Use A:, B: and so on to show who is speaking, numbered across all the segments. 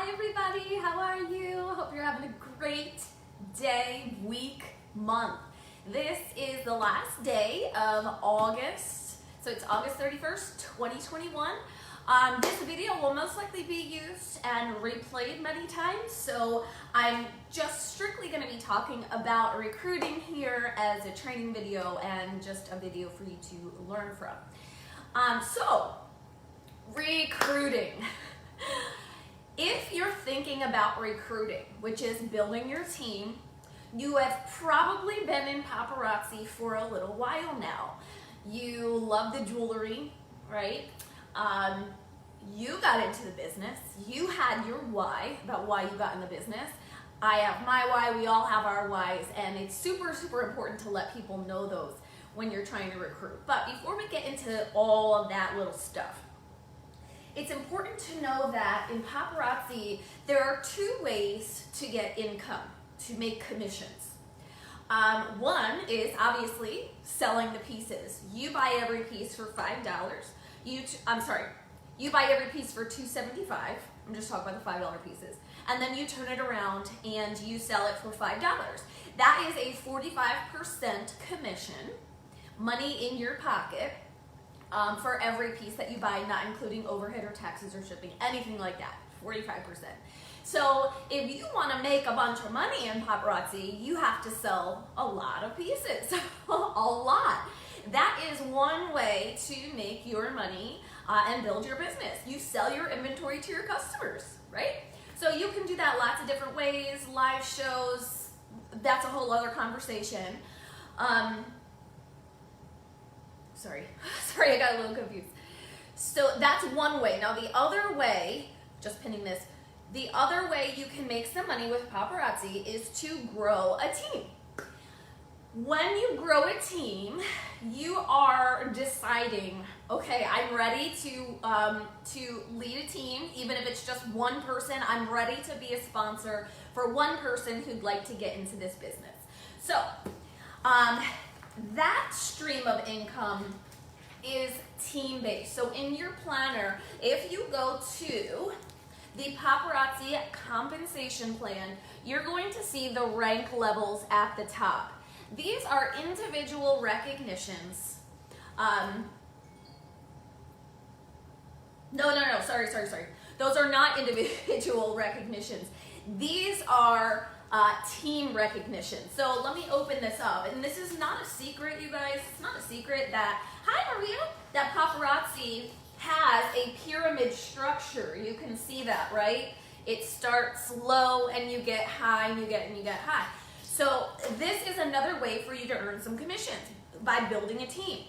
A: Hi everybody, how are you? Hope you're having a great day, week, month. This is the last day of August, so it's August 31st, 2021. This video will most likely be used and replayed many times, so I'm just strictly going to be talking about recruiting here as a training video and just a video for you to learn from. So, recruiting. If you're thinking about recruiting, which is building your team, you have probably been in paparazzi for a little while now. You love the jewelry, right? You got into the business. You had your why about why you got in the business. I have my why. We all have our whys, and it's super, super important to let people know those when you're trying to recruit. But before we get into all of that little stuff, it's important to know that in paparazzi, there are two ways to get income, to make commissions. One is obviously selling the pieces. You buy every piece for $5. You buy every piece for $2.75. I'm just talking about the $5 pieces. And then you turn it around and you sell it for $5. That is a 45% commission, money in your pocket, for every piece that you buy, not including overhead or taxes or shipping, anything like that, 45%. So if you want to make a bunch of money in paparazzi, you have to sell a lot of pieces, a lot. That is one way to make your money and build your business. You sell your inventory to your customers, right? So you can do that lots of different ways, live shows, that's a whole other conversation. Sorry, I got a little confused. So that's one way. Now the other way, just pinning this, the other way you can make some money with paparazzi is to grow a team. When you grow a team, you are deciding, okay, I'm ready to lead a team, even if it's just one person. I'm ready to be a sponsor for one person who'd like to get into this business. So, that stream of income is team-based. So in your planner, if you go to the paparazzi compensation plan, you're going to see the rank levels at the top. These are individual recognitions. Sorry. Those are not individual recognitions. These are team recognition. So let me open this up. And this is not a secret, you guys. It's not a secret that, hi Maria, that paparazzi has a pyramid structure. You can see that, right? It starts low and you get high and you get high. So this is another way for you to earn some commissions by building a team.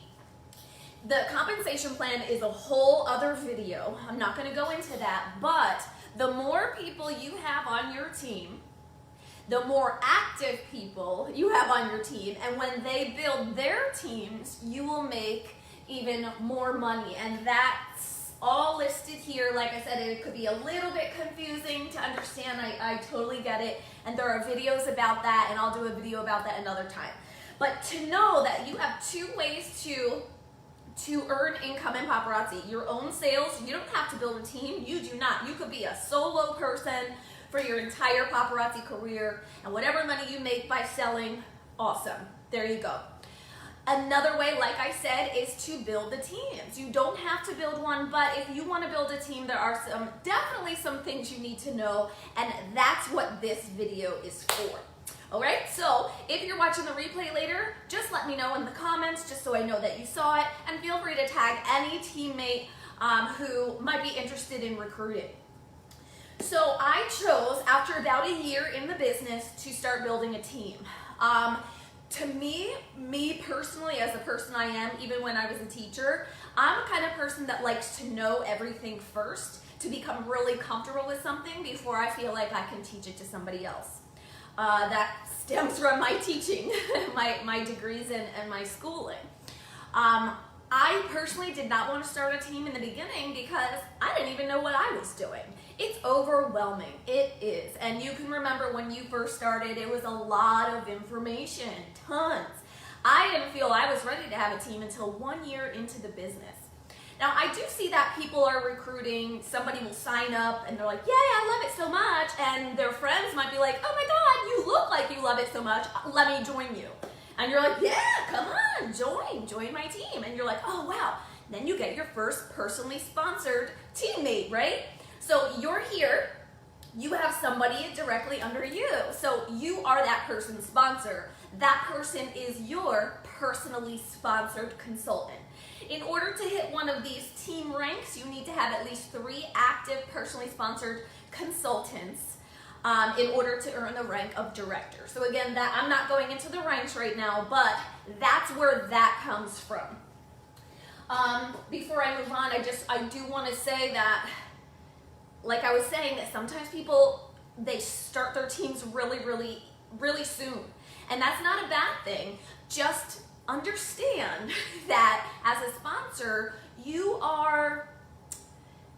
A: The compensation plan is a whole other video. I'm not going to go into that, but the more people you have on your team, the more active people you have on your team, and when they build their teams, you will make even more money. And that's all listed here. Like I said, it could be a little bit confusing to understand. I totally get it. And there are videos about that, and I'll do a video about that another time. But to know that you have two ways to earn income in paparazzi. Your own sales, you don't have to build a team. You do not. You could be a solo person for your entire paparazzi career, and whatever money you make by selling, awesome. There you go. Another way, like I said, is to build the teams. You don't have to build one, but if you want to build a team, there are definitely some things you need to know, and that's what this video is for. All right, so if you're watching the replay later, just let me know in the comments just so I know that you saw it, and feel free to tag any teammate who might be interested in recruiting. So I chose, after about a year in the business, to start building a team. To me personally, as the person I am, even when I was a teacher, I'm the kind of person that likes to know everything first, to become really comfortable with something before I feel like I can teach it to somebody else. That stems from my teaching, my degrees and my schooling. I personally did not want to start a team in the beginning because I didn't even know what I was doing. It's overwhelming. It is. And you can remember when you first started, it was a lot of information, tons. I didn't feel I was ready to have a team until 1 year into the business. Now, I do see that people are recruiting, somebody will sign up and they're like, yay, I love it so much. And their friends might be like, oh my God, you look like you love it so much. Let me join you. And you're like, yeah, come on, join my team. And you're like, oh wow. Then you get your first personally sponsored teammate, right? So you're here, you have somebody directly under you. So you are that person's sponsor. That person is your personally sponsored consultant. In order to hit one of these team ranks, you need to have at least 3 active personally sponsored consultants in order to earn the rank of director. So again, that I'm not going into the ranks right now, but that's where that comes from. Before I move on, I do want to say that, like I was saying, that sometimes people, they start their teams really soon. And that's not a bad thing. Just understand that as a sponsor, you are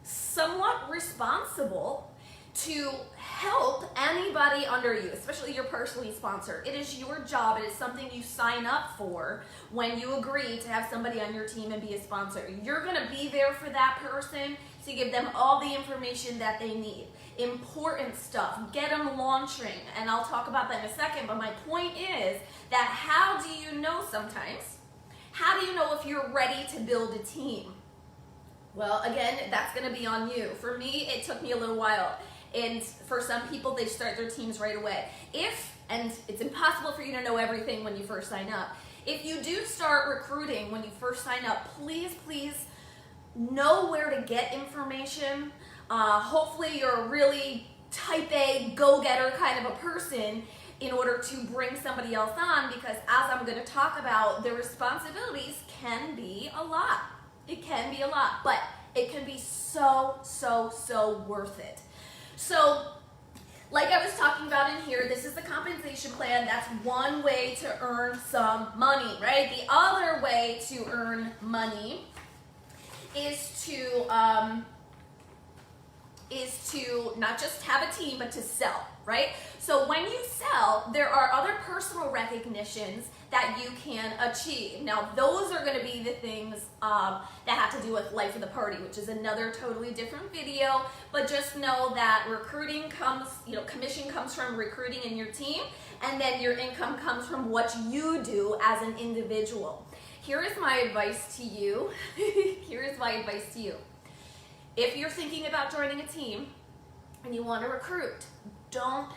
A: somewhat responsible to help anybody under you, especially your personally sponsored. It is your job. It is something you sign up for when you agree to have somebody on your team and be a sponsor. You're going to be there for that person to give them all the information that they need. Important stuff. Get them launching. And I'll talk about that in a second. But my point is that how do you know sometimes? How do you know if you're ready to build a team? Well, again, that's going to be on you. For me, it took me a little while. And for some people, they start their teams right away. And it's impossible for you to know everything when you first sign up. If you do start recruiting when you first sign up, please know where to get information. Hopefully you're a really type A, go-getter kind of a person in order to bring somebody else on, because as I'm going to talk about, the responsibilities can be a lot. It can be a lot, but it can be so worth it. So, like I was talking about in here, this is the compensation plan. That's one way to earn some money, right? The other way to earn money is to not just have a team, but to sell, right? So when you sell, there are other personal recognitions that you can achieve. Now, those are going to be the things that have to do with life of the party, which is another totally different video. But just know that recruiting comes, commission comes from recruiting in your team, and then your income comes from what you do as an individual. Here is my advice to you. Here is my advice to you. If you're thinking about joining a team and you want to recruit, don't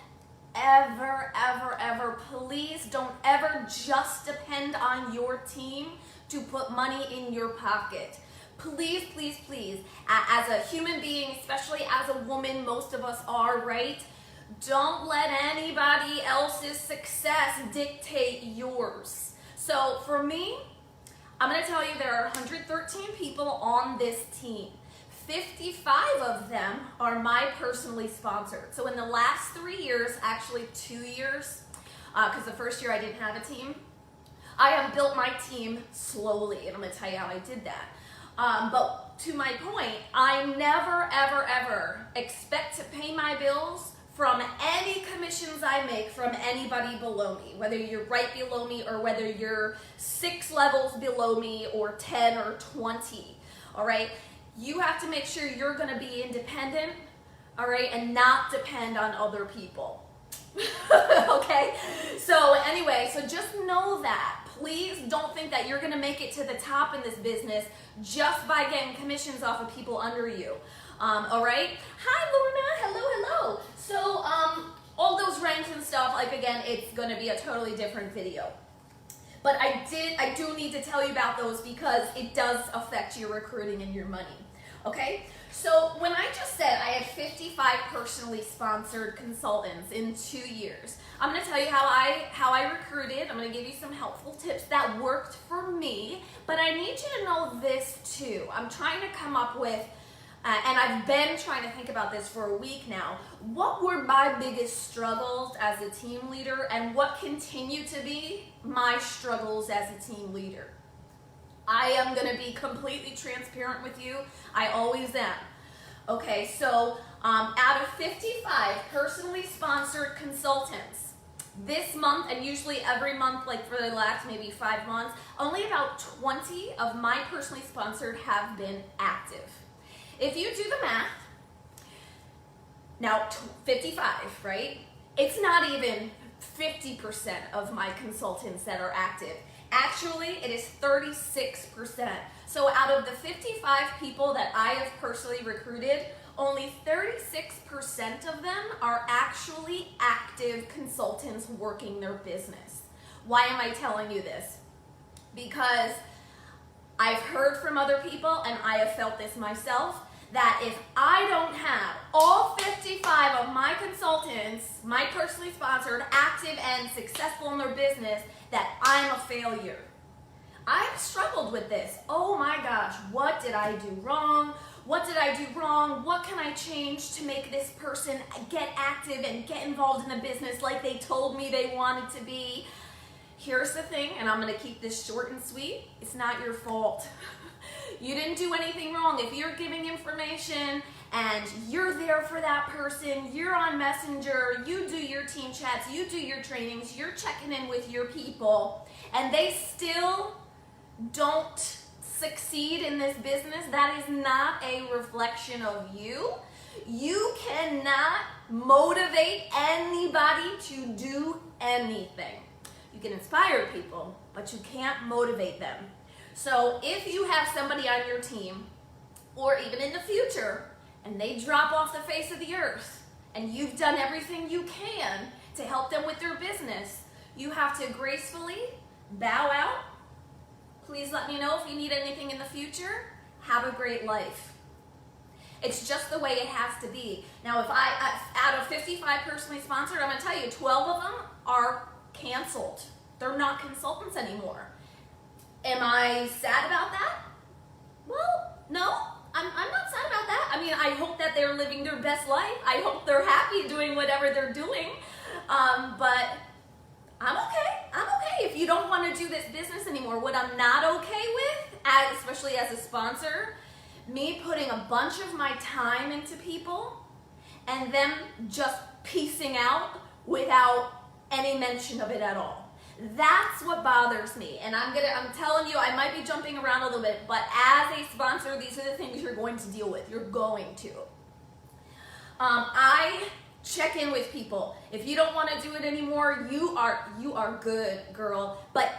A: please don't ever just depend on your team to put money in your pocket. Please, as a human being, especially as a woman, most of us are, right? Don't let anybody else's success dictate yours. So for me, I'm going to tell you there are 113 people on this team. 55 of them are my personally sponsored. So in the last 3 years, actually 2 years, because the first year I didn't have a team, I have built my team slowly, and I'm going to tell you how I did that. But to my point, I never, ever expect to pay my bills from any commissions I make from anybody below me, whether you're right below me or whether you're 6 levels below me or 10 or 20, all right? You have to make sure you're going to be independent, all right, and not depend on other people, okay? So anyway, so just know that. Please don't think that you're going to make it to the top in this business just by getting commissions off of people under you, all right? Hi, Lorna. Hello. So all those ranks and stuff, like, again, it's going to be a totally different video. But I do need to tell you about those because it does affect your recruiting and your money, okay? So when I just said I had 55 personally sponsored consultants in 2 years, I'm going to tell you how I recruited. I'm going to give you some helpful tips that worked for me, but I need you to know this too. I'm trying to come up with, and I've been trying to think about this for a week now, what were my biggest struggles as a team leader and what continue to be my struggles as a team leader. I am going to be completely transparent with you. I always am. Okay, so out of 55 personally sponsored consultants, This month, and usually every month, like for the last maybe 5 months, only about 20 of my personally sponsored have been active. If you do the math, now 55, right? It's not even 50% of my consultants that are active. Actually, it is 36%. So out of the 55 people that I have personally recruited, only 36% of them are actually active consultants working their business. Why am I telling you this? Because I've heard from other people, and I have felt this myself, that if I don't have all 55 of my consultants, my personally sponsored, active and successful in their business, that I'm a failure. I've struggled with this. Oh my gosh, what did I do wrong? What did I do wrong? What can I change to make this person get active and get involved in the business like they told me they wanted to be? Here's the thing, and I'm gonna keep this short and sweet. It's not your fault. You didn't do anything wrong. If you're giving information and you're there for that person, you're on Messenger, you do your team chats, you do your trainings, you're checking in with your people, and they still don't succeed in this business, that is not a reflection of you. You cannot motivate anybody to do anything. You can inspire people, but you can't motivate them. So if you have somebody on your team, or even in the future, and they drop off the face of the earth, and you've done everything you can to help them with their business, you have to gracefully bow out. Please let me know if you need anything in the future. Have a great life. It's just the way it has to be. Now, if out of 55 personally sponsored, I'm going to tell you 12 of them are canceled. They're not consultants anymore. Am I sad about that? Well, no, I'm not sad about that. I mean, I hope that they're living their best life. I hope they're happy doing whatever they're doing. But I'm okay. I'm okay if you don't want to do this business anymore. What I'm not okay with, especially as a sponsor, me putting a bunch of my time into people and them just piecing out without any mention of it at all. That's what bothers me. And I'm telling you, I might be jumping around a little bit, but as a sponsor, these are the things you're going to deal with. You're going to. I check in with people. If you don't want to do it anymore, you are good, girl. But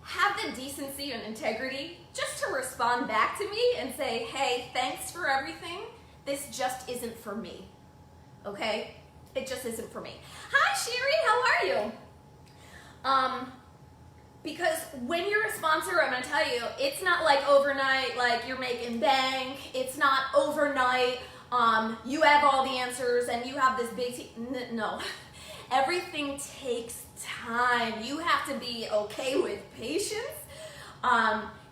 A: have the decency and integrity just to respond back to me and say, hey, thanks for everything. This just isn't for me. Okay? It just isn't for me. Hi, Sherry. How are you? Because when you're a sponsor, I'm going to tell you, it's not like overnight, like you're making bank. It's not overnight. You have all the answers and you have this big team. No, everything takes time. You have to be okay with patience.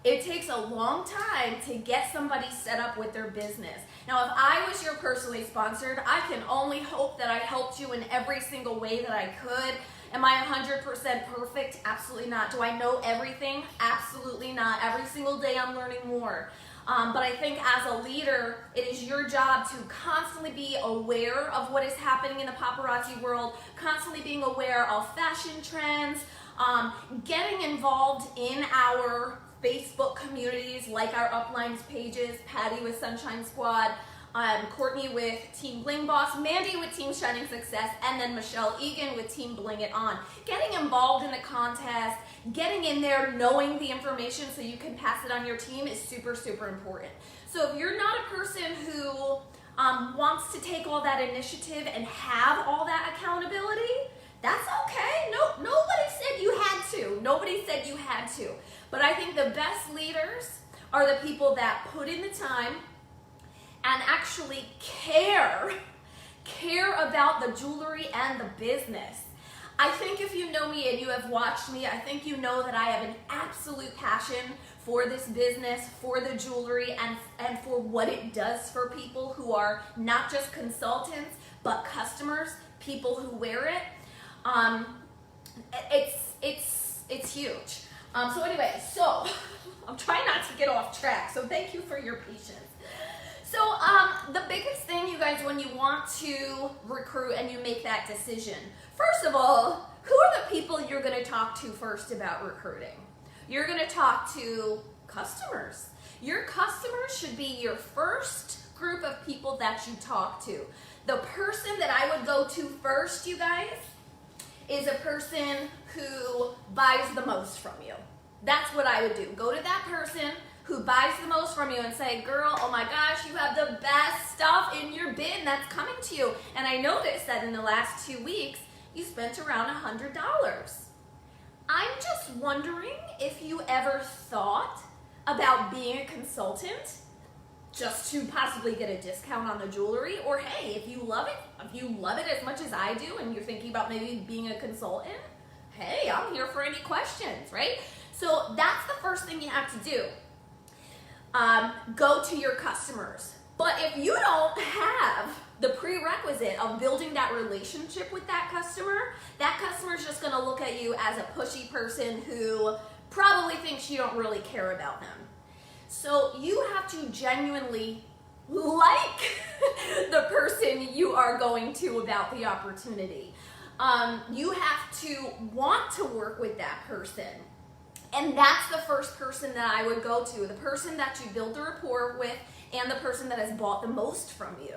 A: It takes a long time to get somebody set up with their business. Now, if I was your personally sponsored, I can only hope that I helped you in every single way that I could. Am I 100% perfect? Absolutely not. Do I know everything? Absolutely not. Every single day I'm learning more. But I think as a leader, it is your job to constantly be aware of what is happening in the paparazzi world, constantly being aware of fashion trends, getting involved in our Facebook communities like our uplines pages, Patty with Sunshine Squad, Courtney with Team Bling Boss, Mandy with Team Shining Success, and then Michelle Egan with Team Bling It On. Getting involved in the contest, getting in there, knowing the information so you can pass it on your team is super, super important. So if you're not a person who wants to take all that initiative and have all that accountability, that's okay. No, nobody said you had to. Nobody said you had to. But I think the best leaders are the people that put in the time and actually care about the jewelry and the business. I think if you know me and you have watched me, I think you know that I have an absolute passion for this business, for the jewelry, and for what it does for people who are not just consultants, but customers, people who wear it. It's huge. So anyway, so I'm trying not to get off track, so thank you for your patience. So the biggest thing, you guys, when you want to recruit and you make that decision, first of all, who are the people you're going to talk to first about recruiting? You're going to talk to customers. Your customers should be your first group of people that you talk to. The person that I would go to first, you guys, is a person who buys the most from you. That's what I would do. Go to that person who buys the most from you and say, girl, oh my gosh, you have the best stuff in your bin that's coming to you. And I noticed that in the last 2 weeks, you spent around $100. I'm just wondering if you ever thought about being a consultant just to possibly get a discount on the jewelry, or hey, if you love it as much as I do and you're thinking about maybe being a consultant, hey, I'm here for any questions, right? So that's the first thing you have to do. Go to your customers. But if you don't have the prerequisite of building that relationship with that customer is just going to look at you as a pushy person who probably thinks you don't really care about them. So you have to genuinely like the person you are going to about the opportunity. You have to want to work with that person. And that's the first person that I would go to, the person that you build the rapport with and the person that has bought the most from you.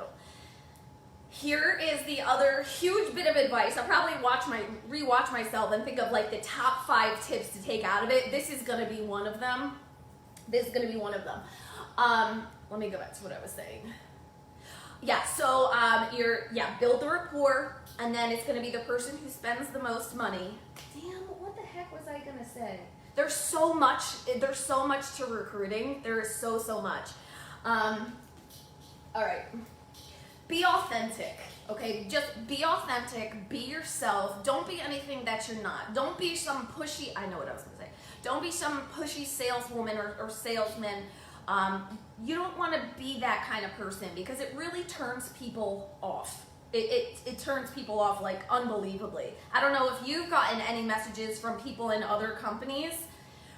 A: Here is the other huge bit of advice. I'll probably rewatch myself and think of like the top 5 tips to take out of it. This is going to be one of them. Let me go back to what I was saying. Yeah, so build the rapport, and then it's going to be the person who spends the most money. Damn, what the heck was I going to say? There's so much to recruiting. There is so much. All right. Be authentic, okay? Just be authentic, be yourself. Don't be anything that you're not. Don't be some pushy, I know what I was gonna say. Don't be some pushy saleswoman or salesman. You don't wanna be that kind of person because it really turns people off. It turns people off like unbelievably. I don't know if you've gotten any messages from people in other companies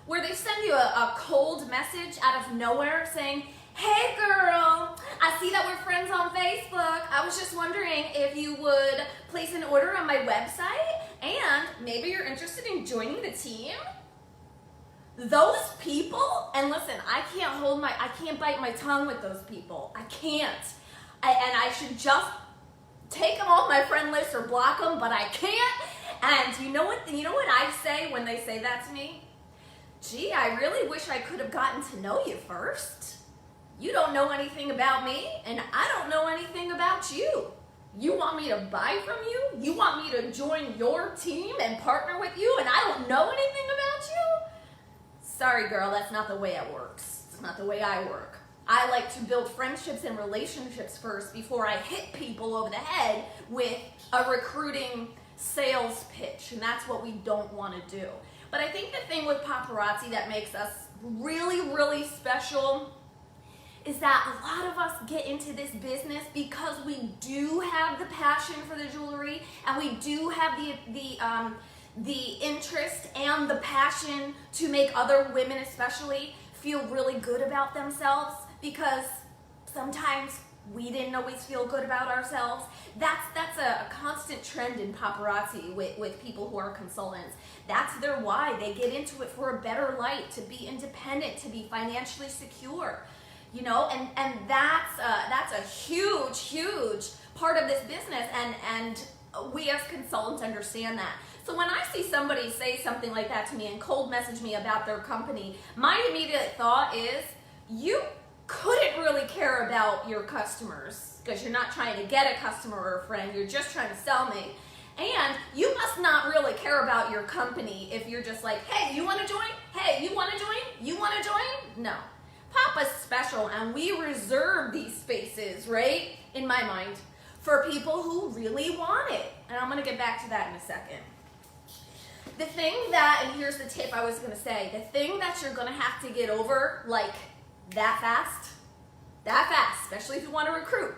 A: where they send you a cold message out of nowhere saying, hey girl, I see that we're friends on Facebook. I was just wondering if you would place an order on my website and maybe you're interested in joining the team. Those people, and listen, I can't bite my tongue with those people. I can't. And I should just take them off my friend list or block them, but I can't. And you know what I say when they say that to me? Gee, I really wish I could have gotten to know you first. You don't know anything about me, and I don't know anything about you. You want me to buy from you? You want me to join your team and partner with you, and I don't know anything about you? Sorry, girl, that's not the way it works. It's not the way I work. I like to build friendships and relationships first before I hit people over the head with a recruiting sales pitch, and that's what we don't want to do. But I think the thing with Paparazzi that makes us really special is that a lot of us get into this business because we do have the passion for the jewelry and we do have the interest and the passion to make other women especially feel really good about themselves, because sometimes we didn't always feel good about ourselves. That's a constant trend in paparazzi with people who are consultants. That's their why. They get into it for a better light, to be independent, to be financially secure. You know, and that's a huge part of this business, and we as consultants understand that. So when I see somebody say something like that to me and cold message me about their company, my immediate thought is, you couldn't really care about your customers because you're not trying to get a customer or a friend, you're just trying to sell me. And you must not really care about your company if you're just like, hey, you want to join? Hey, you want to join? You want to join? No. Papa's special, and we reserve these spaces, right, in my mind, for people who really want it. And I'm going to get back to that in a second. The thing that, and here's the tip I was going to say, the thing that you're going to have to get over, like, that fast, especially if you want to recruit,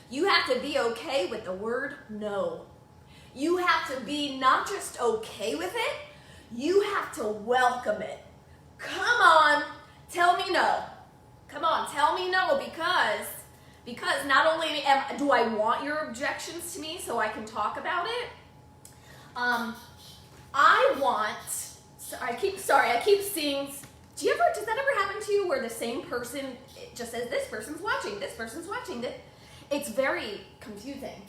A: you have to be okay with the word no. You have to be not just okay with it, you have to welcome it. Come on, tell me no. Come on, tell me no, because Because not only do I want your objections to me so I can talk about it, I keep seeing, does that ever happen to you where the same person just says, this person's watching, it's very confusing.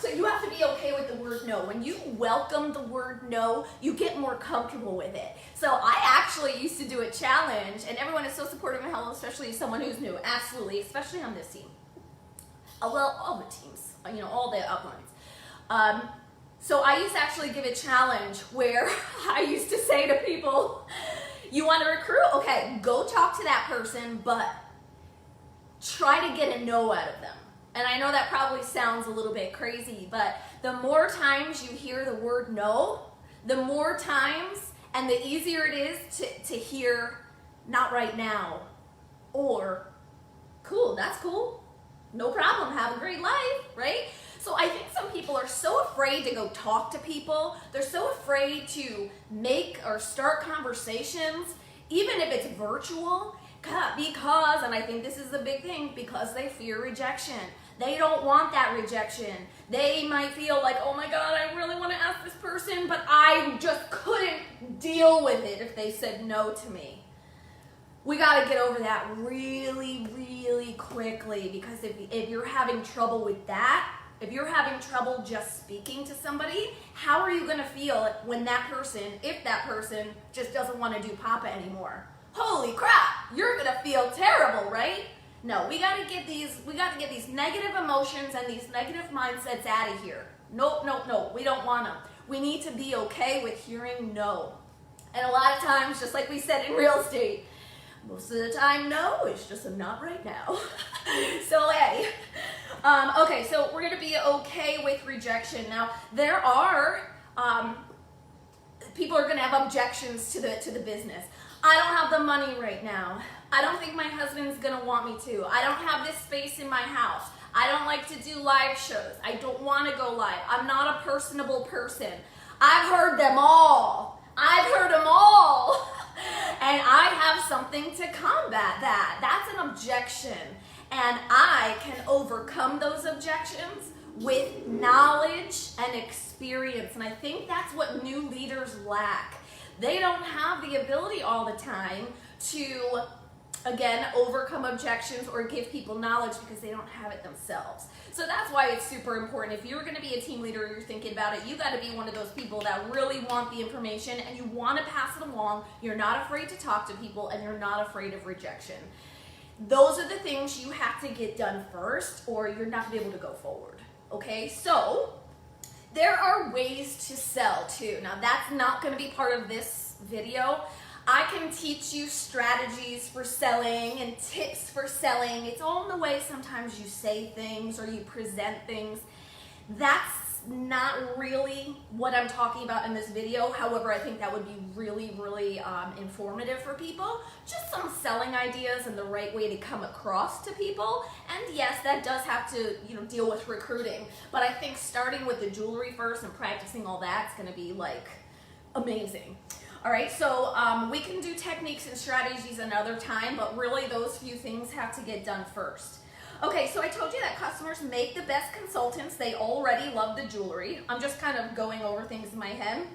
A: So you have to be okay with the word no. When you welcome the word no, you get more comfortable with it. So I actually used to do a challenge, and everyone is so supportive and helpful, especially someone who's new. Absolutely, especially on this team. Well, all the teams, all the uplines. So I used to actually give a challenge where I used to say to people, you want to recruit? Okay, go talk to that person, but try to get a no out of them. And I know that probably sounds a little bit crazy, but the more times you hear the word no, the more times and the easier it is to hear not right now, or cool, that's cool, no problem, have a great life, right? So I think some people are so afraid to go talk to people. They're so afraid to make or start conversations, even if it's virtual, because, and I think this is the big thing, because they fear rejection. They don't want that rejection. They might feel like, oh my God, I really want to ask this person, but I just couldn't deal with it if they said no to me. We got to get over that really, really quickly, because if you're having trouble with that, if you're having trouble just speaking to somebody, how are you going to feel when if that person just doesn't want to do Papa anymore? Holy crap, you're going to feel terrible, right? No, we got to get these negative emotions and these negative mindsets out of here. Nope, we don't want them. We need to be okay with hearing no. And a lot of times, just like we said in real estate, most of the time, no, it's just a not right now. So, hey. Okay, so we're going to be okay with rejection. Now, there are, people are going to have objections to the business. I don't have the money right now. I don't think my husband's going to want me to. I don't have this space in my house. I don't like to do live shows. I don't want to go live. I'm not a personable person. I've heard them all. And I have something to combat that. That's an objection. And I can overcome those objections with knowledge and experience. And I think that's what new leaders lack. They don't have the ability all the time to, again, overcome objections or give people knowledge because they don't have it themselves. So that's why it's super important. If you're going to be a team leader, you're thinking about it, you got to be one of those people that really want the information and you want to pass it along. You're not afraid to talk to people and you're not afraid of rejection. Those are the things you have to get done first, or you're not going to be able to go forward. Okay, so there are ways to sell too. Now that's not going to be part of this video. I can teach you strategies for selling and tips for selling. It's all in the way sometimes you say things or you present things. That's not really what I'm talking about in this video. However, I think that would be really, really informative for people. Just some selling ideas and the right way to come across to people. And yes, that does have to, deal with recruiting. But I think starting with the jewelry first and practicing all that's going to be like amazing. All right, so we can do techniques and strategies another time, but really those few things have to get done first. Okay, so I told you that customers make the best consultants. They already love the jewelry. I'm just kind of going over things in my head.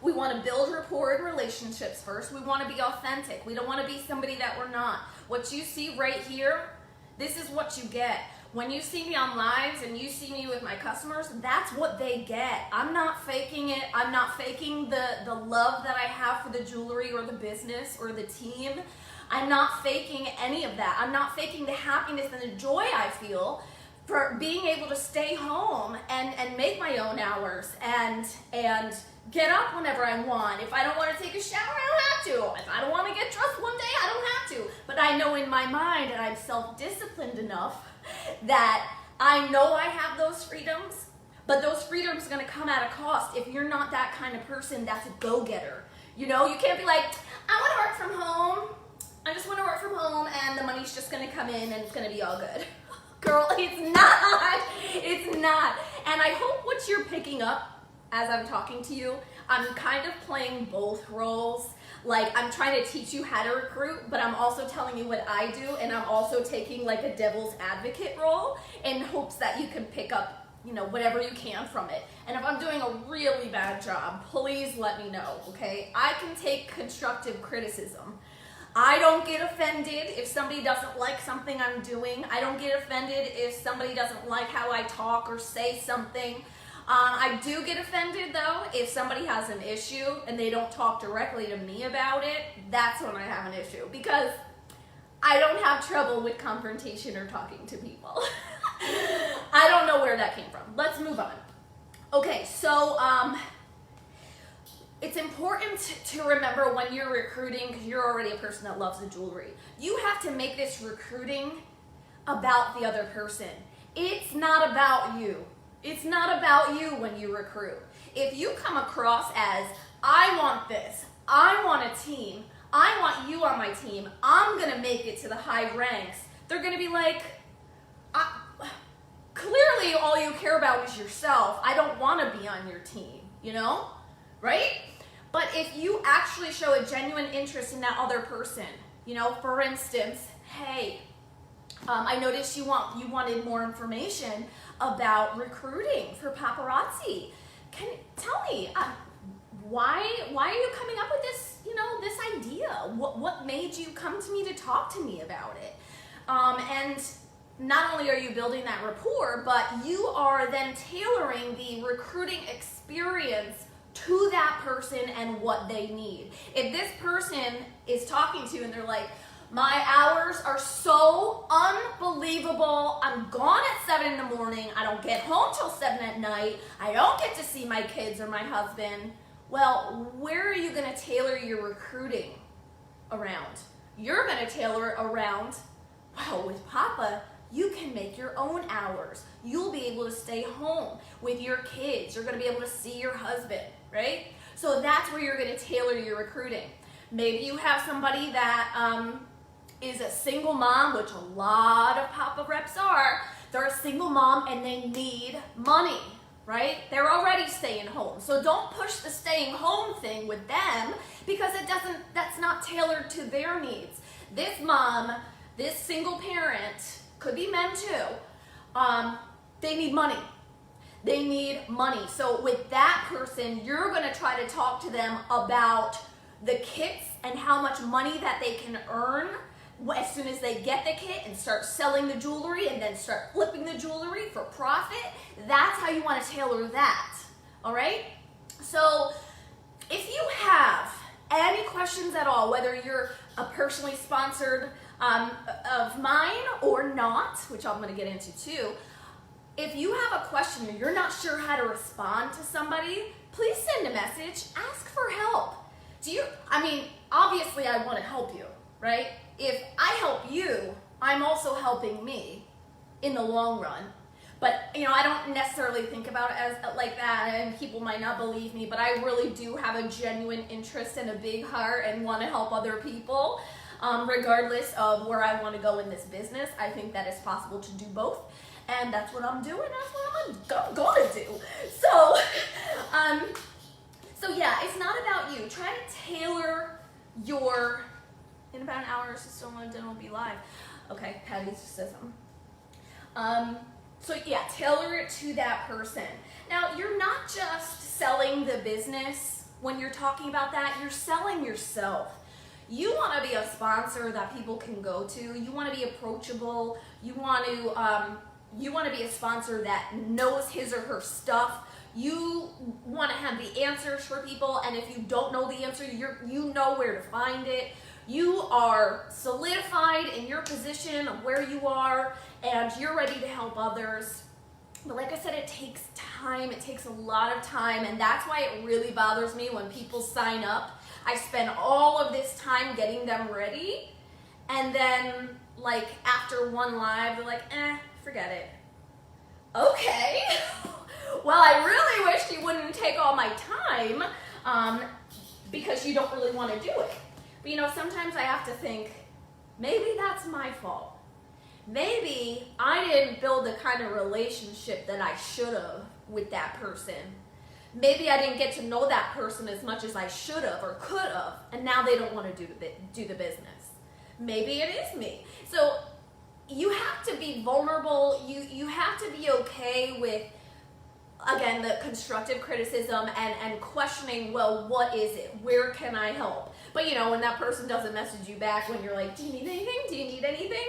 A: We want to build rapport and relationships first. We want to be authentic. We don't want to be somebody that we're not. What you see right here, this is what you get. When you see me on lives and you see me with my customers, that's what they get. I'm not faking it. I'm not faking the love that I have for the jewelry or the business or the team. I'm not faking any of that. I'm not faking the happiness and the joy I feel for being able to stay home and make my own hours and get up whenever I want. If I don't want to take a shower, I don't have to. If I don't want to get dressed one day, I don't have to. But I know in my mind, and I'm self-disciplined enough, that I know I have those freedoms, but those freedoms are going to come at a cost if you're not that kind of person that's a go-getter. You can't be like, I want to work from home. I just want to work from home and the money's just going to come in and it's going to be all good. Girl, it's not. It's not. And I hope what you're picking up as I'm talking to you, I'm kind of playing both roles. Like, I'm trying to teach you how to recruit, but I'm also telling you what I do, and I'm also taking like a devil's advocate role in hopes that you can pick up, you know, whatever you can from it. And if I'm doing a really bad job, please let me know, okay? I can take constructive criticism. I don't get offended if somebody doesn't like something I'm doing. I don't get offended if somebody doesn't like how I talk or say something. I do get offended though if somebody has an issue and they don't talk directly to me about it. That's when I have an issue, because I don't have trouble with confrontation or talking to people. I don't know where that came from. Let's move on. Okay, so it's important to remember when you're recruiting, because you're already a person that loves the jewelry, you have to make this recruiting about the other person. It's not about you. It's not about you when you recruit. If you come across as, I want this, I want a team, I want you on my team, I'm gonna make it to the high ranks, they're gonna be like, clearly all you care about is yourself. I don't wanna be on your team, you know, right? But if you actually show a genuine interest in that other person, you know, for instance, hey, I noticed you wanted more information about recruiting for Paparazzi. Can you tell me why are you coming up with this, you know, this idea? What made you come to me to talk to me about it? And not only are you building that rapport, but you are then tailoring the recruiting experience to that person and what they need. If this person is talking to you and they're like, my hours are so unbelievable. I'm gone at 7 in the morning. I don't get home till 7 at night. I don't get to see my kids or my husband. Well, where are you going to tailor your recruiting around? You're going to tailor it around, well, with Papa, you can make your own hours. You'll be able to stay home with your kids. You're going to be able to see your husband, right? So that's where you're going to tailor your recruiting. Maybe you have somebody that is a single mom, which a lot of Papa reps are. They're a single mom and they need money, right? They're already staying home. So don't push the staying home thing with them, because that's not tailored to their needs. This mom, this single parent, could be men too, they need money. They need money. So with that person, you're gonna try to talk to them about the kits and how much money that they can earn as soon as they get the kit and start selling the jewelry and then start flipping the jewelry for profit. That's how you want to tailor that, all right? So if you have any questions at all, whether you're a personally sponsored of mine or not, which I'm going to get into too, if you have a question or you're not sure how to respond to somebody, please send a message, ask for help. Obviously I want to help you, right? If I help you, I'm also helping me in the long run. But, you know, I don't necessarily think about it as like that, and people might not believe me, but I really do have a genuine interest and a big heart and want to help other people, regardless of where I want to go in this business. I think that it's possible to do both, and that's what I'm doing. That's what I'm gonna do. So yeah, it's not about you. Try to tailor your, in about an hour, so dinner will be live. Okay, Patty just said something. So yeah, tailor it to that person. Now, you're not just selling the business when you're talking about that, you're selling yourself. You want to be a sponsor that people can go to. You want to be approachable. You want to be a sponsor that knows his or her stuff. You want to have the answers for people, and if you don't know the answer, you know where to find it. You are solidified in your position of where you are, and you're ready to help others. But like I said, it takes time. It takes a lot of time, and that's why it really bothers me when people sign up. I spend all of this time getting them ready, and then like after one live, they're like, forget it. Okay. Well, I really wish you wouldn't take all my time because you don't really want to do it. But you know, sometimes I have to think, maybe that's my fault. Maybe I didn't build the kind of relationship that I should have with that person. Maybe I didn't get to know that person as much as I should have or could have, and now they don't want to do the business. Maybe it is me. So you have to be vulnerable. You have to be okay with, again, the constructive criticism and questioning, well, what is it? Where can I help? But when that person doesn't message you back when you're like, do you need anything? Do you need anything?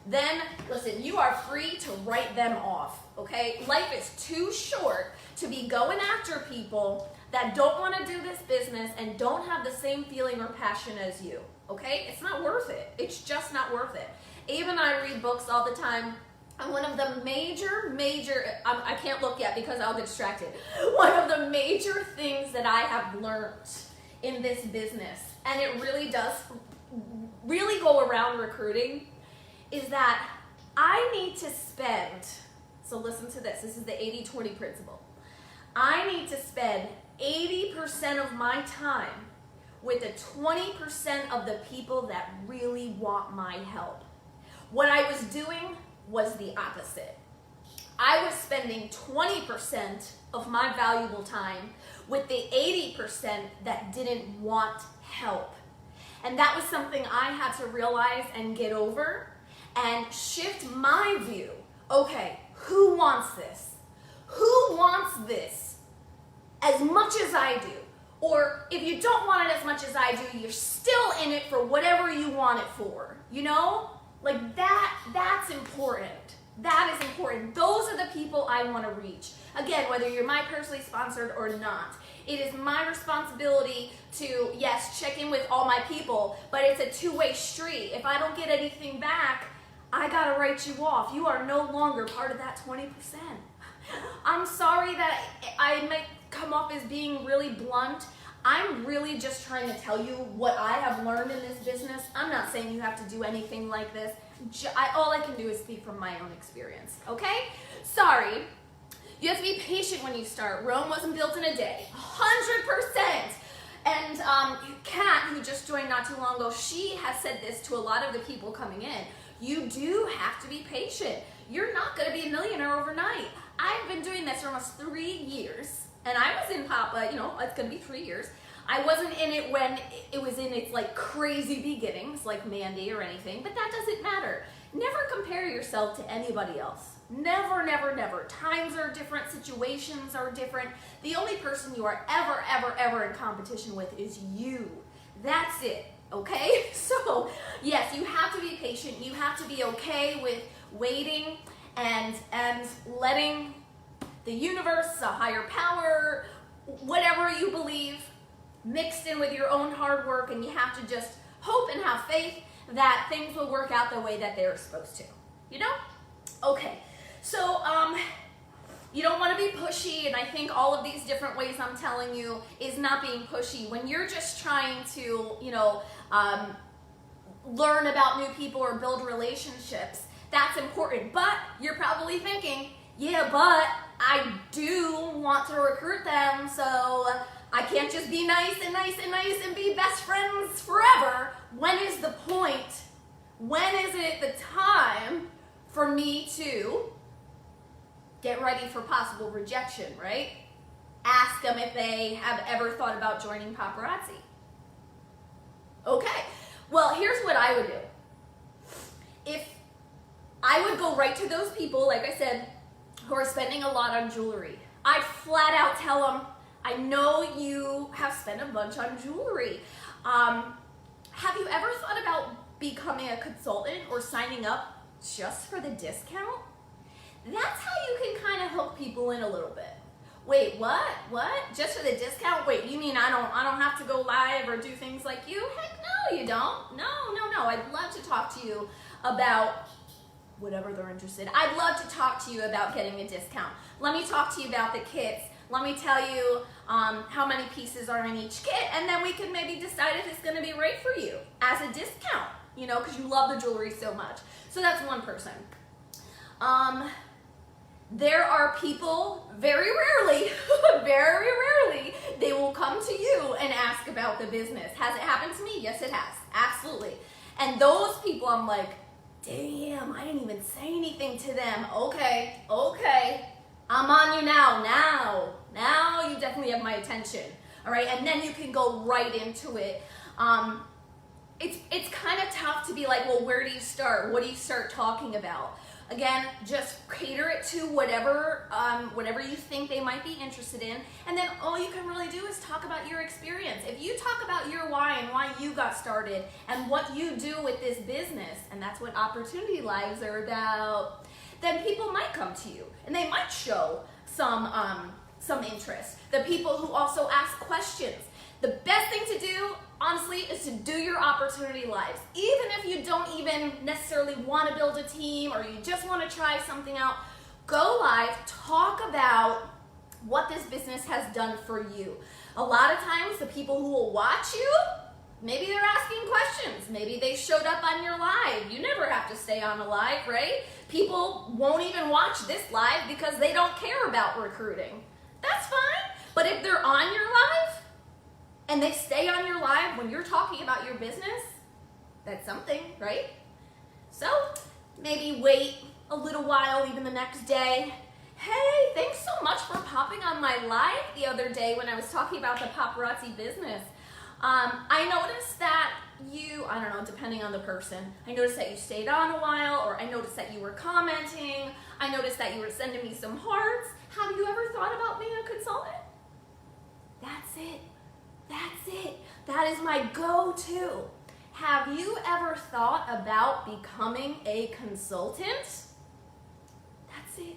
A: Then, listen, you are free to write them off, okay? Life is too short to be going after people that don't want to do this business and don't have the same feeling or passion as you, okay? It's not worth it. It's just not worth it. Abe and I read books all the time, and one of the major, I can't look yet because I'll get distracted. One of the major things that I have learned in this business, and it really does really go around recruiting, is that I need to spend, so listen to this is the 80-20 principle. I need to spend 80% of my time with the 20% of the people that really want my help. What I was doing was the opposite. I was spending 20% of my valuable time with the 80% that didn't want help. And that was something I had to realize and get over and shift my view. Okay, who wants this? Who wants this as much as I do? Or if you don't want it as much as I do, you're still in it for whatever you want it for. Like that's important. That is important. Those are the people I want to reach. Again, whether you're my personally sponsored or not, it is my responsibility to, yes, check in with all my people, but it's a two-way street. If I don't get anything back, I gotta write you off. You are no longer part of that 20%. I'm sorry that I might come off as being really blunt. I'm really just trying to tell you what I have learned in this business. I'm not saying you have to do anything like this. All I can do is speak from my own experience, okay? Sorry. You have to be patient when you start. Rome wasn't built in a day. 100%. And Kat, who just joined not too long ago, she has said this to a lot of the people coming in. You do have to be patient. You're not going to be a millionaire overnight. I've been doing this for almost 3 years, and I was in Papa, it's going to be 3 years. I wasn't in it when it was in its crazy beginnings, like Mandy or anything, but that doesn't matter. Never compare yourself to anybody else. Never, never, never. Times are different, situations are different. The only person you are ever in competition with is you. That's it, okay? So, yes, you have to be patient. You have to be okay with waiting and letting the universe, a higher power, whatever you believe, mixed in with your own hard work, and you have to just hope and have faith that things will work out the way that they're supposed to. Okay, so you don't want to be pushy, and I think all of these different ways I'm telling you is not being pushy. When you're just trying to, learn about new people or build relationships, that's important. But you're probably thinking, yeah, but I do want to recruit them, so I can't just be nice and be best friends forever. When is the point? When is it the time for me to get ready for possible rejection, right? Ask them if they have ever thought about joining Paparazzi. Okay, well, here's what I would do. If I would go right to those people, like I said, who are spending a lot on jewelry, I'd flat out tell them, I know you have spent a bunch on jewelry. Have you ever thought about becoming a consultant or signing up just for the discount? That's how you can kind of hook people in a little bit. Wait, what? Just for the discount? Wait, you mean I don't have to go live or do things like you? Heck no, you don't. No. I'd love to talk to you about whatever they're interested. I'd love to talk to you about getting a discount. Let me talk to you about the kits. Let me tell you how many pieces are in each kit, and then we can maybe decide if it's going to be right for you as a discount, because you love the jewelry so much. So that's one person. There are people, very rarely, they will come to you and ask about the business. Has it happened to me? Yes, it has. Absolutely. And those people, I'm like, damn, I didn't even say anything to them. Okay. I'm on you now. Now you definitely have my attention. All right, and then you can go right into it. It's kind of tough to be like, well, where do you start? What do you start talking about? Again, just cater it to whatever you think they might be interested in, and then all you can really do is talk about your experience. If you talk about your why and why you got started and what you do with this business, and that's what Opportunity Lives are about, then people might come to you and they might show some interest. The people who also ask questions. The best thing to do, honestly, is to do your Opportunity Lives. Even if you don't even necessarily want to build a team or you just want to try something out, go live, talk about what this business has done for you. A lot of times, the people who will watch you, maybe they're asking questions. Maybe they showed up on your live. You never have to stay on a live, right? People won't even watch this live because they don't care about recruiting. That's fine. But if they're on your live, and they stay on your live when you're talking about your business, that's something, right? So maybe wait a little while, even the next day. Hey, thanks so much for popping on my live the other day when I was talking about the paparazzi business. I noticed that you, I don't know, depending on the person, I noticed that you stayed on a while, or I noticed that you were commenting. I noticed that you were sending me some hearts. Have you ever thought about being a consultant? That's it. That's it. That is my go-to. Have you ever thought about becoming a consultant? That's it.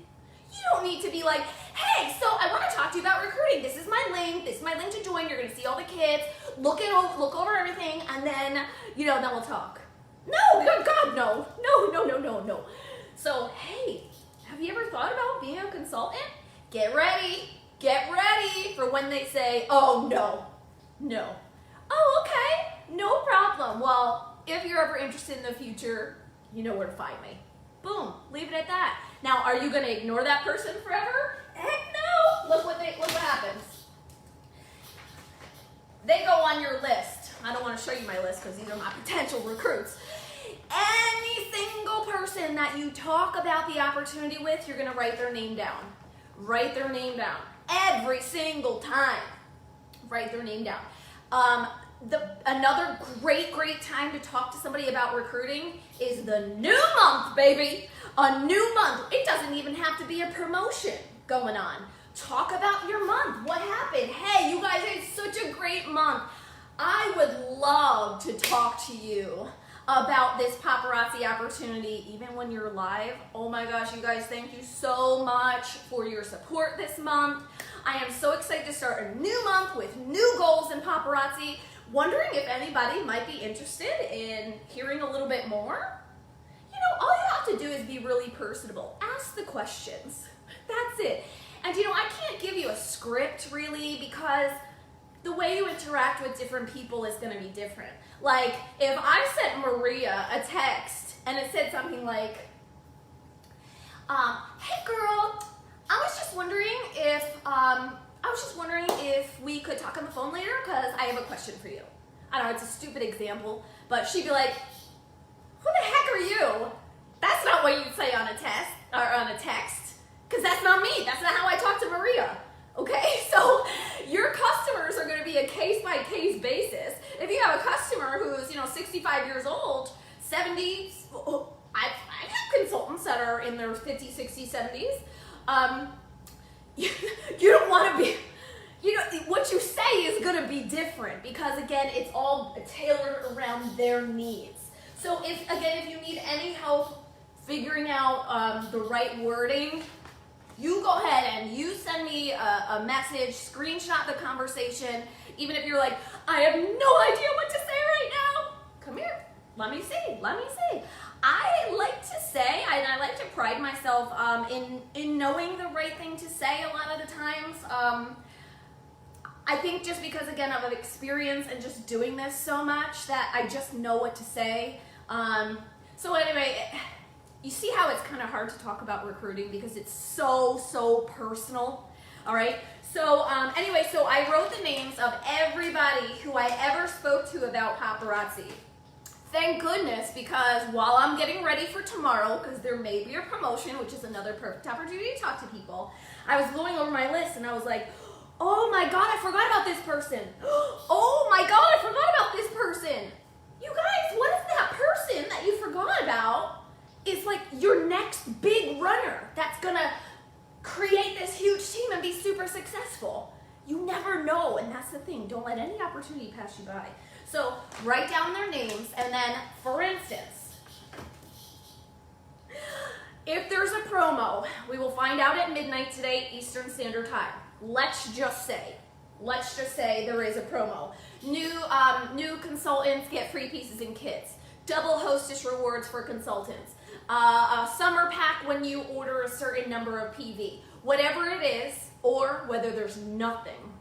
A: You don't need to be like, hey, so I want to talk to you about recruiting. This is my link. This is my link to join. You're going to see all the kids. Look over everything, and then, then we'll talk. No, good God, no. No. So, hey, have you ever thought about being a consultant? Get ready. Get ready for when they say, oh, no. Oh, okay. No problem. Well, if you're ever interested in the future, you know where to find me. Boom. Leave it at that. Now, are you going to ignore that person forever? Heck no. Look what happens. They go on your list. I don't want to show you my list because these are my potential recruits. Any single person that you talk about the opportunity with, you're going to write their name down. Write their name down. Every single time. Write their name down. Another great time to talk to somebody about recruiting is the new month, baby. A new month. It doesn't even have to be a promotion going on. Talk about your month. What happened? Hey, you guys had such a great month. I would love to talk to you about this paparazzi opportunity, even when you're live. Oh my gosh, you guys, thank you so much for your support this month. I am so excited to start a new month with new goals in paparazzi. Wondering if anybody might be interested in hearing a little bit more? All you have to do is be really personable. Ask the questions. That's it. And I can't give you a script really because the way you interact with different people is going to be different. Like if I sent Maria a text and it said something like, hey girl, I was just wondering if we could talk on the phone later because I have a question for you. I don't know, it's a stupid example, but she'd be like, who the heck are you? That's not what you'd say on a test or on a text, because that's not me. That's not how I talk to Maria. Okay, so your customers are going to be a case-by-case basis. If you have a customer who's 65 years old, 70, I have consultants that are in their 50s, 60s, 70s. You don't want to be. What you say is going to be different because, again, it's all tailored around their needs. So if you need any help figuring out the right wording, you go ahead and you send me a message, screenshot the conversation. Even if you're like, I have no idea what to say right now. Come here. Let me see. I like to say, and I like to pride myself in knowing the right thing to say a lot of the times. I think just because, again, of experience and just doing this so much that I just know what to say. So anyway, you see how it's kind of hard to talk about recruiting because it's so personal. All right. So anyway, so I wrote the names of everybody who I ever spoke to about paparazzi. Thank goodness, because while I'm getting ready for tomorrow, because there may be a promotion, which is another perfect opportunity to talk to people, I was going over my list and I was like, Oh my God, I forgot about this person. Oh my God, I forgot about this person. You guys, what if that person that you forgot about is like your next big runner that's gonna create this huge team and be super successful? You never know, and that's the thing. Don't let any opportunity pass you by. So write down their names, and then, for instance, if there's a promo, we will find out at midnight today, Eastern Standard Time. Let's just say there is a promo. New consultants get free pieces and kits. Double hostess rewards for consultants. A summer pack when you order a certain number of PV. Whatever it is, or whether there's nothing,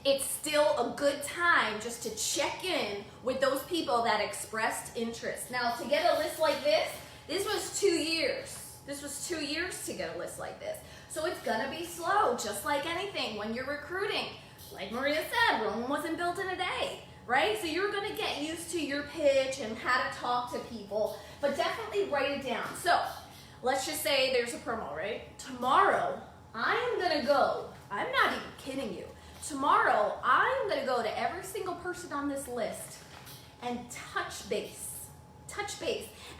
A: it's still a good time just to check in with those people that expressed interest. Now, to get a list like this was 2 years. This was 2 years to get a list like this. So it's gonna be slow, just like anything when you're recruiting. Like Maria said, Rome wasn't built in a day, right? So you're gonna get used to your pitch and how to talk to people, but definitely write it down. So let's just say there's a promo, right? Tomorrow, I am gonna go, I'm not even kidding you. Tomorrow, I'm gonna go to every single person on this list and touch base.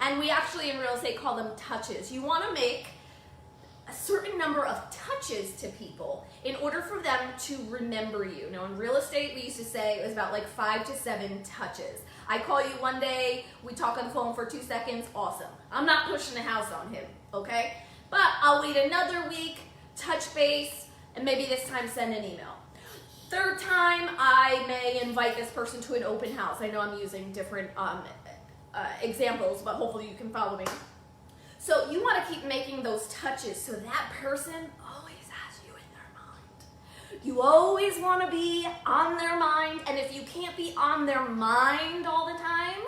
A: And we actually in real estate call them touches. You wanna make a certain number of touches to people in order for them to remember you. Now in real estate, we used to say it was about like 5 to 7 touches. I call you one day, we talk on the phone for 2 seconds, awesome. I'm not pushing the house on him, okay? But I'll wait another week, touch base, and maybe this time send an email. Third time, I may invite this person to an open house. I know I'm using different examples, but hopefully you can follow me. So you want to keep making those touches so that person always has you in their mind. You always want to be on their mind, and if you can't be on their mind all the time,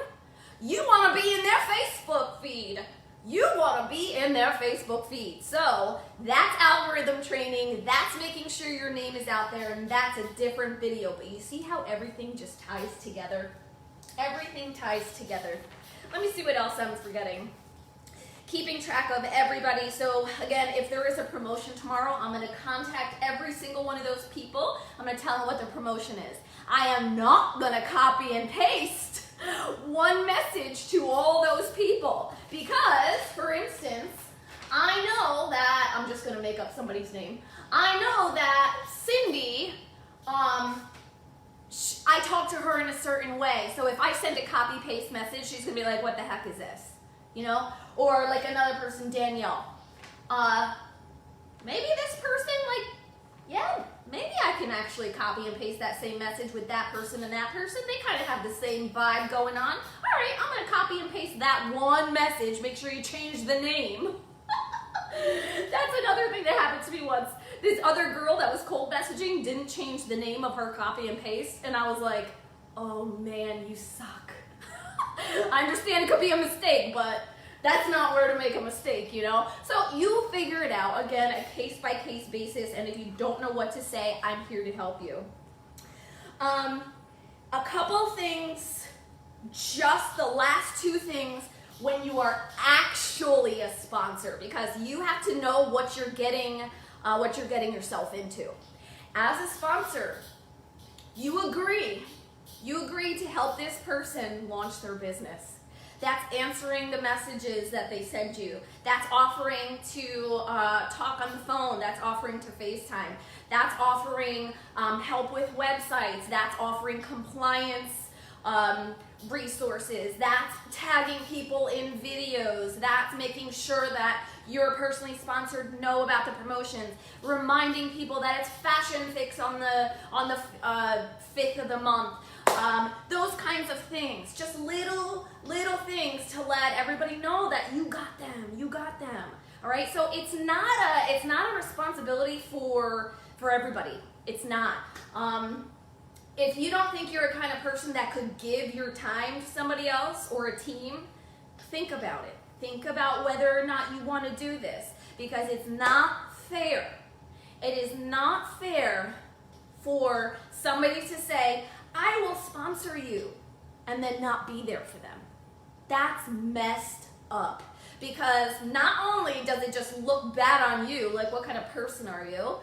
A: you want to be in their Facebook feed. You want to be in their Facebook feed. So that's algorithm training, that's making sure your name is out there, and that's a different video. But you see how everything just ties together? Everything ties together. Let me see what else I'm forgetting. Keeping track of everybody. So again, if there is a promotion tomorrow, I'm going to contact every single one of those people. I'm going to tell them what the promotion is. I am not going to copy and paste one message to all those people because, for instance, I know that, I'm just going to make up somebody's name. I know that Cindy, I talk to her in a certain way. So if I send a copy paste message, she's going to be like, what the heck is this? You know? Or like another person, Danielle. Maybe this person, like, yeah, maybe I can actually copy and paste that same message with that person and that person. They kind of have the same vibe going on. All right, I'm going to copy and paste that one message. Make sure you change the name. That's another thing that happened to me once. This other girl that was cold messaging didn't change the name of her copy and paste. And I was like, oh man, you suck. I understand it could be a mistake, but that's not where to make a mistake, you know? So you figure it out, again, a case-by-case basis, and if you don't know what to say, I'm here to help you. A couple things, just the last 2 things when you are actually a sponsor, because you have to know what you're getting yourself into. As a sponsor, you agree to help this person launch their business. That's answering the messages that they send you. That's offering to talk on the phone. That's offering to FaceTime. That's offering help with websites. That's offering compliance resources. That's tagging people in videos. That's making sure that your personally sponsored know about the promotions. Reminding people that it's Fashion Fix on the 5th of the month. Those kinds of things, just little things to let everybody know that you got them. All right, so it's not a responsibility for everybody. It's not. If you don't think you're a kind of person that could give your time to somebody else or a team, think about it. Think about whether or not you want to do this, because it's not fair. It is not fair for somebody to say, I will sponsor you, and then not be there for them. That's messed up. Because not only does it just look bad on you, like what kind of person are you,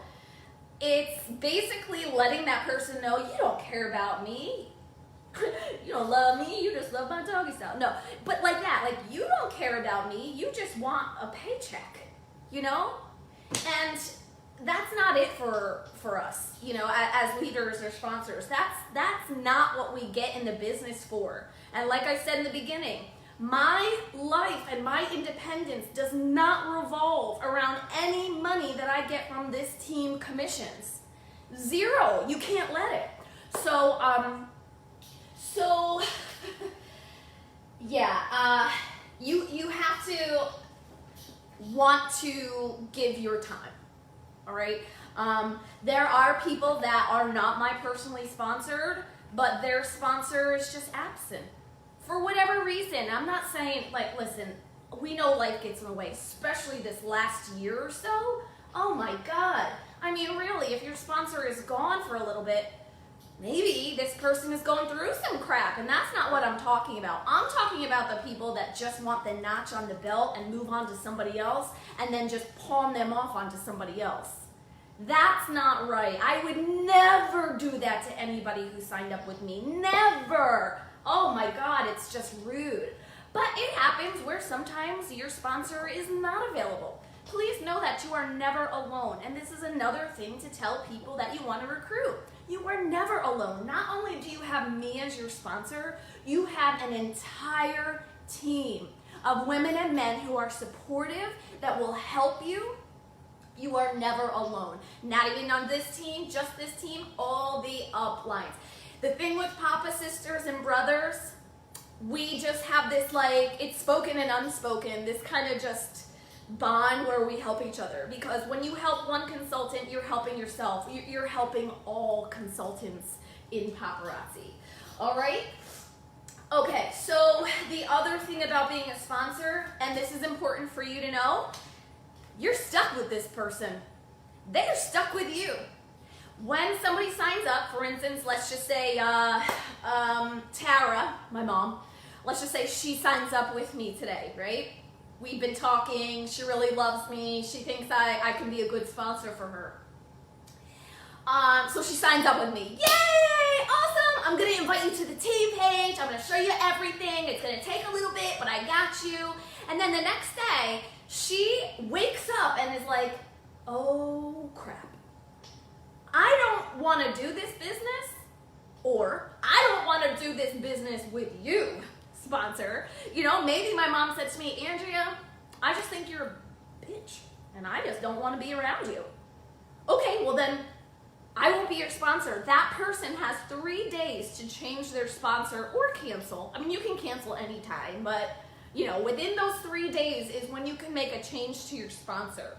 A: It's basically letting that person know you don't care about me. You don't love me, you just love my doggy style. No, but like that, like you don't care about me, you just want a paycheck, you know? And that's not it for us, you know, as leaders or sponsors. That's not what we get in the business for. And like I said in the beginning, my life and my independence does not revolve around any money that I get from this team commissions. Zero. You can't let it. So yeah, you have to want to give your time. All right. There are people that are not my personally sponsored, but their sponsor is just absent for whatever reason. I'm not saying, like, listen, we know life gets in the way, especially this last year or so. Oh my God. I mean, really, if your sponsor is gone for a little bit, maybe this person is going through some crap, and that's not what I'm talking about. I'm talking about the people that just want the notch on the belt and move on to somebody else and then just pawn them off onto somebody else. That's not right. I would never do that to anybody who signed up with me. Never. Oh my God, it's just rude. But it happens where sometimes your sponsor is not available. Please know that you are never alone. And this is another thing to tell people that you want to recruit. You are never alone. Not only do you have me as your sponsor, you have an entire team of women and men who are supportive, that will help you. You are never alone. Not even on this team, just this team, all the uplines. The thing with Papa sisters and brothers, we just have this, like, it's spoken and unspoken, this kind of just bond where we help each other. Because when you help one consultant, you're helping yourself. You're helping all consultants in Paparazzi. All right? Okay, so the other thing about being a sponsor, and this is important for you to know, you're stuck with this person. They're stuck with you. When somebody signs up, for instance, let's just say Tara, my mom, let's just say she signs up with me today, right? We've been talking, she really loves me, she thinks I can be a good sponsor for her. So she signs up with me. Yay! Awesome! I'm gonna invite you to the team page, I'm gonna show you everything, it's gonna take a little bit, but I got you. And then the next day, she wakes up and is like, oh crap. I don't want to do this business, or I don't want to do this business with you, sponsor. You know, maybe my mom said to me, Andrea, I just think you're a bitch, and I just don't want to be around you. Okay, well then, I won't be your sponsor. That person has 3 days to change their sponsor or cancel. I mean, you can cancel anytime, but you know, within those 3 days is when you can make a change to your sponsor.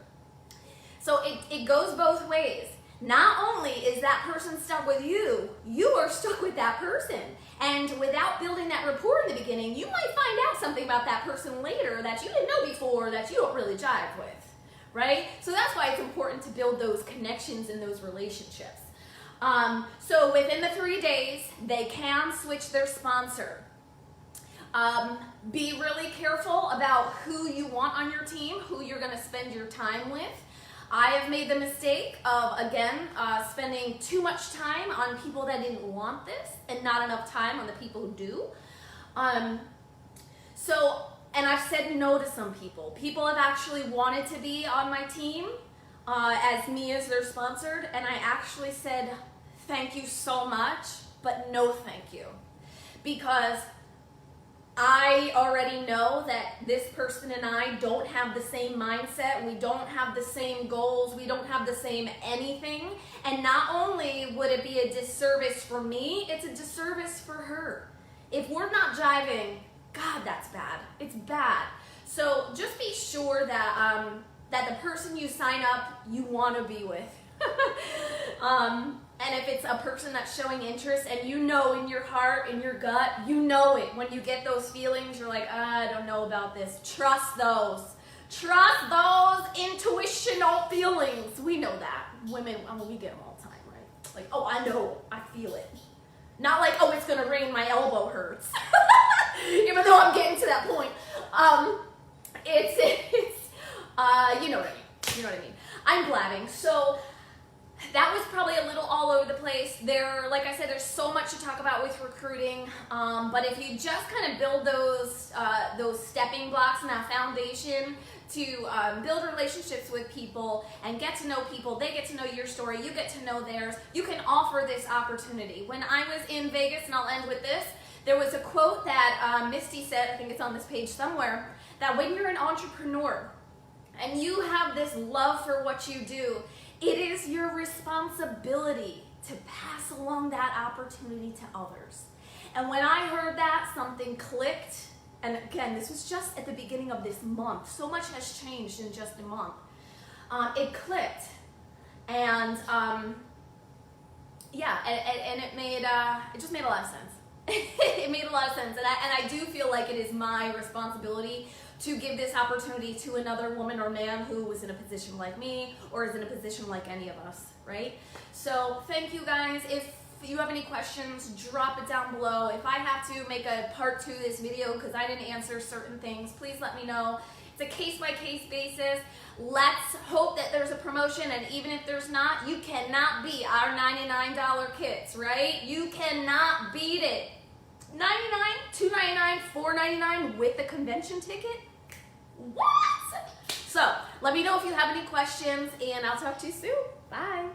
A: So it goes both ways. Not only is that person stuck with you, you are stuck with that person. And without building that rapport in the beginning, you might find out something about that person later that you didn't know before that you don't really jive with, right? So that's why it's important to build those connections and those relationships. So within the 3 days, they can switch their sponsor. Be really careful about who you want on your team, who you're going to spend your time with. I have made the mistake of, again, spending too much time on people that didn't want this and not enough time on the people who do. And I've said no to some people. People have actually wanted to be on my team as me as their sponsored, and I actually said, thank you so much, but no thank you. Because I already know that this person and I don't have the same mindset, we don't have the same goals, we don't have the same anything, and not only would it be a disservice for me, it's a disservice for her. If we're not jiving, God, that's bad. It's bad. So just be sure that that the person you sign up, you want to be with. And if it's a person that's showing interest and you know in your heart, in your gut, you know it. When you get those feelings, you're like, I don't know about this. Trust those. Trust those intuitional feelings. We know that. Women, I mean, we get them all the time, right? Like, oh, I know. I feel it. Not like, oh, it's going to rain, my elbow hurts. Even though I'm getting to that point. You know what I mean. You know what I mean. I'm blabbing. So that was probably a little all over the place. Like I said, there's so much to talk about with recruiting. But if you just kind of build those stepping blocks and that foundation to build relationships with people and get to know people, they get to know your story, you get to know theirs, you can offer this opportunity. When I was in Vegas, and I'll end with this, there was a quote that Misty said, I think it's on this page somewhere, that when you're an entrepreneur and you have this love for what you do, it is your responsibility to pass along that opportunity to others. And when I heard that, something clicked. And again, this was just at the beginning of this month. So much has changed in just a month. It clicked. And yeah, and it just made a lot of sense. It made a lot of sense. And I do feel like it is my responsibility to give this opportunity to another woman or man who was in a position like me or is in a position like any of us, right? So thank you guys. If you have any questions, drop it down below. If I have to make a part 2 of this video because I didn't answer certain things, please let me know. It's a case-by-case basis. Let's hope that there's a promotion, and even if there's not, you cannot beat our $99 kits, right? You cannot beat it. $99, $299, $499 with the convention ticket? What? So let me know if you have any questions, and I'll talk to you soon. Bye.